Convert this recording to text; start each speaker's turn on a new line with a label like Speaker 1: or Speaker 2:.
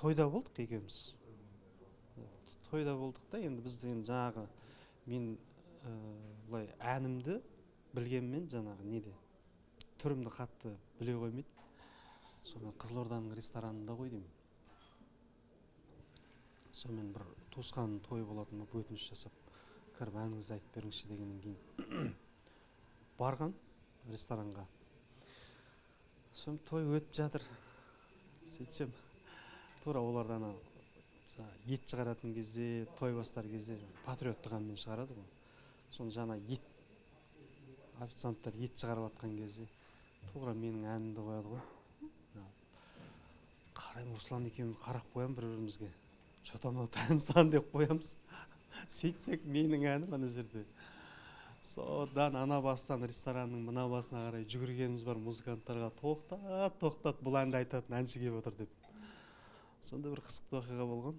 Speaker 1: тойда болдық екеуміз. Тойда болдық та, енді біз деген жаңағы мен былай әнімді білгенмен жаңағы неде түрімді қатты біле қоймайды. Сонымен Қызылорданың ресторанында ғой деймін. Сонымен бір туысқанның тойы болатын, өтініш жасап, кіріп әніңізді айтып беріңізші дегеннен кейін барған ресторанға. Сонымен той өтіп жатыр. Сөйтсем, тура олардан ет шығаратын кезде, той бастар кезде патриоттық әнмен шығарады ғой. Соны жаңа ет, официанттар ет шығарып атқан кезде тура менің әнімді қояды ғой. Қарайым, Руслан екеуміз қарап қоям бір-бірімізге. Что-то мынау танысам деп қоямыз. Сөйтсек менің әнім ана жерде. Содан ана бастан ресторанның мына басына қарай жүгіргеніміз бар, музыканттарға тоқтат, бұл әнді айтатын әнші келіп отыр деп. Сонда бір қызықты оқиға болған.